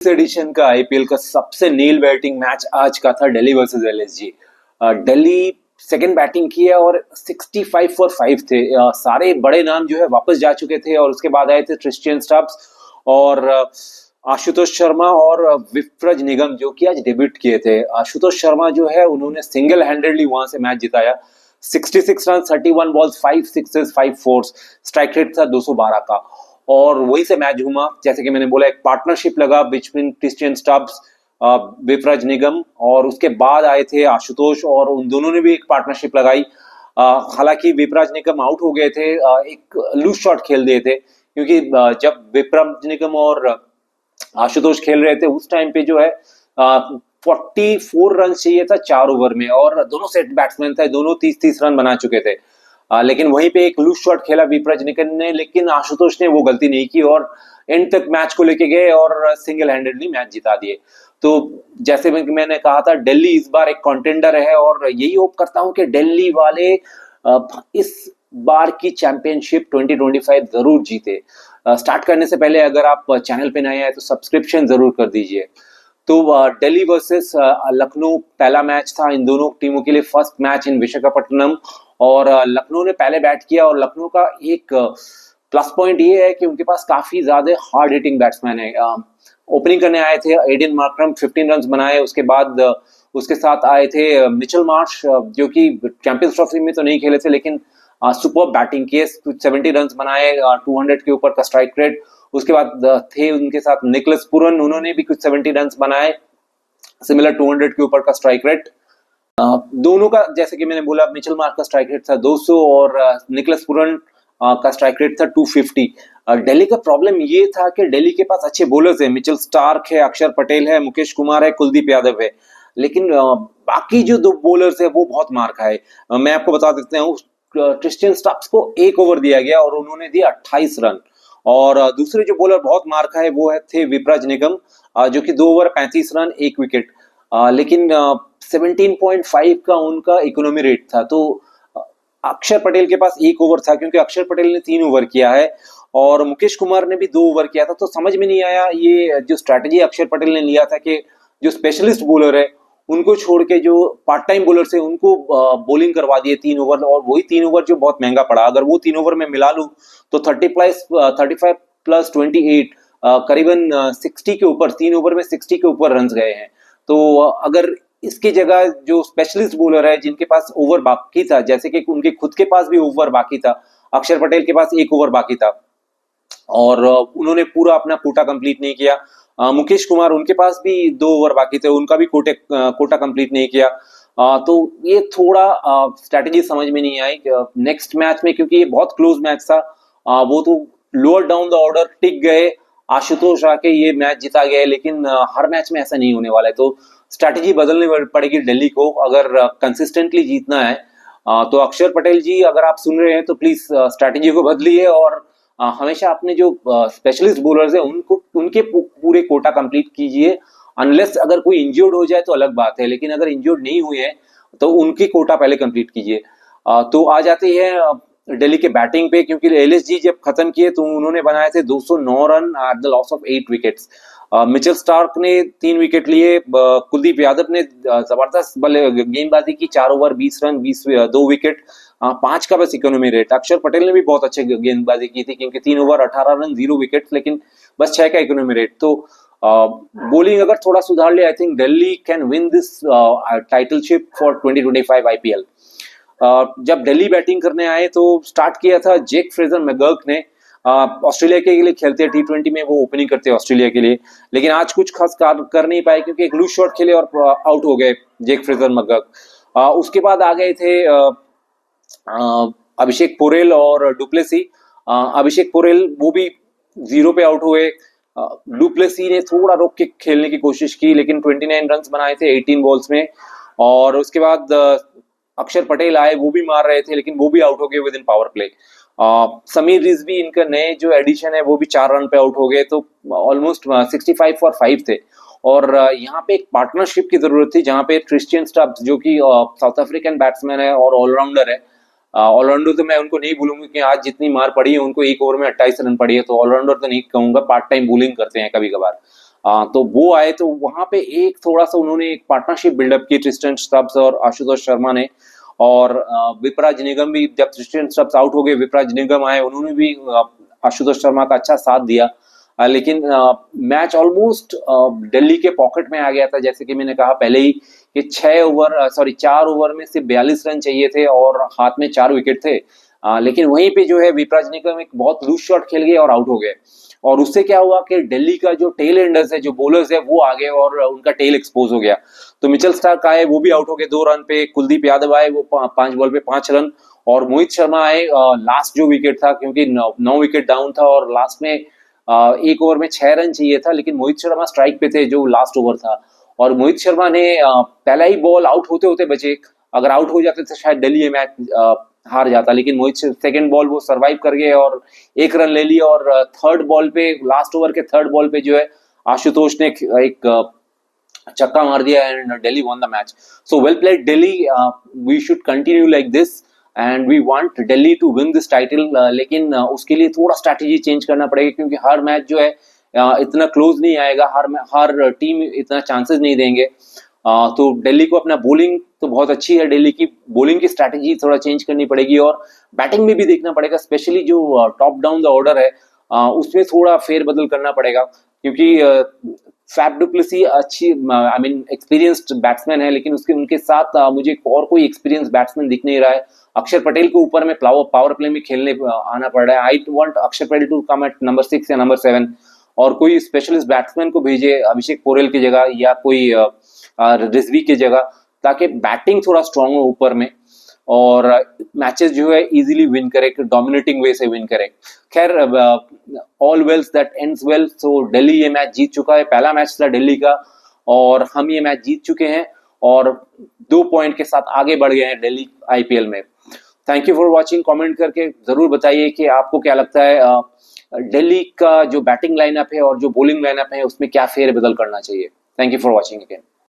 इस एडिशन का आईपीएल का सबसे नील बैटिंग मैच आज का था Delhi versus LSG. Delhi second batting की है और 65 फॉर 5 थे। सारे बड़े नाम जो है वापस जा चुके थे और उसके बाद आए थे क्रिस्टियन स्टब्स और आशुतोष शर्मा और विफ्रज निगम जो कि आज डेब्यूट किए थे। आशुतोष शर्मा जो है उन्होंने सिंगल हैंडेडली वहां से मैच जिताया। 66 run, 31 balls, 5 sixes, 5 force, strike rate था 212 का और वहीं से मैच घूमा। जैसे कि मैंने बोला, एक पार्टनरशिप लगा बिटवीन क्रिस्टियन स्टब्स, विफराज निगम और उसके बाद आए थे आशुतोष और उन दोनों ने भी एक पार्टनरशिप लगाई। हालांकि विफराज निगम आउट हो गए थे, एक लूज शॉट खेल दिए थे क्योंकि जब विफराज निगम और आशुतोष खेल रहे थे उस टाइम पे जो है 44 रन चाहिए था 4 ओवर में और दोनों सेट बैट्समैन थे, दोनों 30-30 रन बना चुके थे। लेकिन वहीं पे एक लूज शॉट खेला विपराज निकन ने, लेकिन आशुतोष ने वो गलती नहीं की और एंड तक मैच को लेके गए और सिंगल हैंडेडली मैच जिता दिए। तो जैसे मैंने कहा था, दिल्ली इस बार एक कंटेंडर है और यही होप करता हूं कि दिल्ली वाले इस बार की चैंपियनशिप 2025 जरूर जीते। स्टार्ट करने से पहले अगर आप चैनल पे नए आए तो सब्सक्रिप्शन जरूर कर दीजिए। तो दिल्ली वर्सेस लखनऊ पहला मैच था इन दोनों टीमों के लिए, फर्स्ट मैच इन विशाखापट्टनम और लखनऊ ने पहले बैट किया और लखनऊ का एक प्लस पॉइंट ये है कि उनके पास काफी ज्यादा हार्ड हिटिंग बैट्समैन है। ओपनिंग करने आए थे एडन मार्करम, 15 रन बनाए। उसके बाद उसके साथ आए थे मिचेल मार्श जो कि चैंपियंस ट्रॉफी में तो नहीं खेले थे लेकिन सुपर बैटिंग किए, 70 रन बनाए, 200 के ऊपर का स्ट्राइक रेट। उसके बाद थे उनके साथ निकोलस पुरन, उन्होंने भी कुछ 70 रन बनाए, सिमिलर 200 के ऊपर का स्ट्राइक रेट। दोनों का जैसे कि मैंने बोला, मिचेल मार्क का स्ट्राइक रेट था 200 और निकोलस पुरन का स्ट्राइक रेट था 250। दिल्ली का प्रॉब्लम ये था कि दिल्ली के पास अच्छे बॉलर्स हैं, मिचेल स्टार्क है, अक्षर पटेल है, मुकेश कुमार है, कुलदीप यादव है, लेकिन बाकी जो दो बॉलर्स है वो बहुत मार खाए। मैं आपको बता देता हूँ, क्रिस्टियन स्टब्स को 1 ओवर दिया गया और उन्होंने दिया 28 रन और दूसरे जो बॉलर बहुत मार खाए वो थे विपराज निगम जो कि 2 ओवर 35 रन 1 विकेट, लेकिन 17.5 का उनका इकोनॉमी रेट था। तो अक्षर पटेल के पास 1 ओवर था क्योंकि अक्षर पटेल ने 3 ओवर किया है और मुकेश कुमार ने भी 2 ओवर किया था। तो समझ में नहीं आया ये जो स्ट्रैटेजी अक्षर पटेल ने लिया था कि जो स्पेशलिस्ट बॉलर है उनको छोड़ के जो पार्ट टाइम बॉलर से उनको बॉलिंग करवा दिए 3 ओवर, और वही 3 ओवर जो बहुत महंगा पड़ा। अगर वो 3 ओवर में मिला लूं तो 35 प्लस 28 करीबन 60 के ऊपर, 3 ओवर में 60 के ऊपर रन गए हैं। तो अगर इसकी जगह जो स्पेशलिस्ट बॉलर है जिनके पास ओवर बाकी था, जैसे कि उनके खुद के पास भी ओवर बाकी था, अक्षर पटेल के पास 1 ओवर बाकी था और उन्होंने पूरा अपना कोटा कंप्लीट नहीं किया। मुकेश कुमार, उनके पास भी 2 ओवर बाकी थे, उनका भी कोटा कंप्लीट नहीं किया। तो ये थोड़ा स्ट्रैटेजी समझ में नहीं आई नेक्स्ट मैच में, क्योंकि ये बहुत क्लोज मैच था। वो तो लोअर डाउन द ऑर्डर टिक गए, आशुतोष आके ये मैच जिता गए, लेकिन हर मैच में ऐसा नहीं होने वाला है। तो स्ट्रैटेजी बदलनी पड़ेगी दिल्ली को अगर कंसिस्टेंटली जीतना है। तो अक्षर पटेल जी, अगर आप सुन रहे हैं तो प्लीज स्ट्रैटेजी को बदलिए और हमेशा अपने जो स्पेशलिस्ट बॉलर्स हैं उनको उनके पूरे कोटा कंप्लीट कीजिए। अनलेस अगर कोई इंजर्ड हो जाए तो अलग बात है, लेकिन अगर इंजर्ड नहीं हुए हैं तो उनकी कोटा पहले कंप्लीट कीजिए। तो आ जाते हैं दिल्ली के बैटिंग पे, क्योंकि एलएसजी जब खत्म किए तो उन्होंने बनाए थे 209 run at the loss of 8 wickets. Mitchell Starc ने 3 विकेट लिए, कुलदीप यादव ने जबरदस्त गेंदबाजी की, 4 ओवर 20 रन 2 विकेट, 5 का बस इकोनॉमी रेट। अक्षर पटेल ने भी बहुत अच्छे गेंदबाजी की थी क्योंकि 3 ओवर 18 रन 0 विकेट, लेकिन बस 6 का इकोनॉमी रेट। तो बॉलिंग अगर थोड़ा सुधार ले, I think Delhi can win this titleship for 2025 IPL. जब दिल्ली बैटिंग करने आए तो स्टार्ट किया था जेक फ्रेजर मैकगर्क ने। ऑस्ट्रेलिया के लिए खेलते हैं, T20 में वो ओपनिंग करते हैं ऑस्ट्रेलिया के लिए, लेकिन आज कुछ खास कर नहीं पाए क्योंकि एक लूज शॉट खेले और आउट हो गए जेक फ्रेजर मैकगर्क। उसके बाद आ गए थे अभिषेक पोरेल और डुप्लेसी। अभिषेक पोरेल वो भी 0 पे आउट हुए। डुप्लेसी ने थोड़ा रोक के खेलने की कोशिश की लेकिन 29 रन बनाए थे 18 बॉल्स में। और उसके बाद अक्षर पटेल आए, वो भी मार रहे थे लेकिन वो भी आउट हो गए with in power play. Sameer Rizvi इनका नए जो एडिशन है वो भी 4 रन पे आउट हो गए। तो ऑलमोस्ट 65 फॉर 5 थे और यहाँ पे एक पार्टनरशिप की जरूरत थी जहाँ पे क्रिस्टियन स्टब्स जो कि साउथ अफ्रीकन बैट्समैन है और ऑलराउंडर है। ऑलराउंडर तो मैं उनको नहीं बोलूंगी कि आज जितनी मार पड़ी है उनको 1 ओवर में 28 रन पड़ी है, तो ऑलराउंडर तो नहीं कहूंगा, पार्ट टाइम बॉलिंग करते हैं कभी कभार। तो वो आए तो वहां पे एक थोड़ा सा उन्होंने एक पार्टनरशिप बिल्डअप की ट्रिस्टन स्टब्स और आशुतोष शर्मा ने। और विपराज निगम भी, जब ट्रिस्टन स्टब्स आउट हो गए, विपराज निगम आए, उन्होंने भी आशुतोष शर्मा का अच्छा साथ दिया। लेकिन मैच ऑलमोस्ट दिल्ली के पॉकेट में आ गया था, जैसे कि मैंने कहा पहले ही कि 4 ओवर में सिर्फ 42 रन चाहिए थे और हाथ में 4 विकेट थे। लेकिन वहीं पे जो है विपराज निगम एक बहुत लूज शॉट खेल गए और आउट हो गए। और उससे क्या हुआ कि दिल्ली का जो टेल एंडर्स है, जो बॉलर्स है, वो आ गए और उनका टेल एक्सपोज हो गया। तो मिचेल स्टार्क आए, वो भी आउट हो गए 2 रन पे। कुलदीप यादव आए, वो 5 बॉल पे 5 रन। और मोहित शर्मा आए लास्ट जो विकेट था, क्योंकि 9 विकेट डाउन था और लास्ट में 1 ओवर में 6 रन चाहिए था, लेकिन मोहित शर्मा स्ट्राइक पे थे जो लास्ट ओवर था। और मोहित शर्मा ने पहला ही बॉल आउट होते होते बचे। अगर आउट हो जाते तो शायद दिल्ली ये मैच हार जाता, लेकिन मोहित सेकंड बॉल वो सरवाइव कर गए और 1 रन ले लिया। और थर्ड बॉल पे, लास्ट ओवर के थर्ड बॉल पे जो है आशुतोष ने एक चक्का मार दिया and Delhi won the match. So well played Delhi. We should continue like this and we want Delhi to win this title. लेकिन उसके लिए थोड़ा स्ट्रैटेजी चेंज करना पड़ेगा, क्योंकि हर मैच जो है इतना क्लोज नहीं आएगा, हर टीम इतना चांसेस नहीं देंगे। तो दिल्ली को अपना बॉलिंग तो बहुत अच्छी है, दिल्ली की बॉलिंग की स्ट्रैटेजी थोड़ा चेंज करनी पड़ेगी और बैटिंग में भी देखना पड़ेगा, स्पेशली जो टॉप डाउन द ऑर्डर है उसमें थोड़ा फेरबदल करना पड़ेगा। क्योंकि फैफ डुप्लेसी अच्छी, आई मीन एक्सपीरियंस्ड बैट्समैन है, लेकिन उनके साथ मुझे और कोई एक्सपीरियंस बैट्समैन दिख नहीं रहा है। अक्षर पटेल को ऊपर में पावर प्ले में खेलने आना पड़ रहा है। I want Akshar Patel to come at number 6 या नंबर 7 और कोई स्पेशलिस्ट बैट्समैन को भेजे अभिषेक पोरेल की जगह या कोई रिजवी की जगह, ताकि बैटिंग थोड़ा स्ट्रांग हो ऊपर में और मैचेस जो है इजीली विन करे, डोमिनेटिंग वे से विन करे। खैर, all well's that ends well. So Delhi ये मैच जीत चुका है, पहला मैच था दिल्ली का और हम ये मैच जीत चुके हैं और 2 पॉइंट के साथ आगे बढ़ गए हैं दिल्ली आईपीएल में। Thank you for watching. Comment करके जरूर बताइए कि आपको क्या लगता है दिल्ली का जो बैटिंग लाइनअप है और जो बॉलिंग लाइनअप है उसमें क्या फेरबदल करना चाहिए। Thank you for watching again.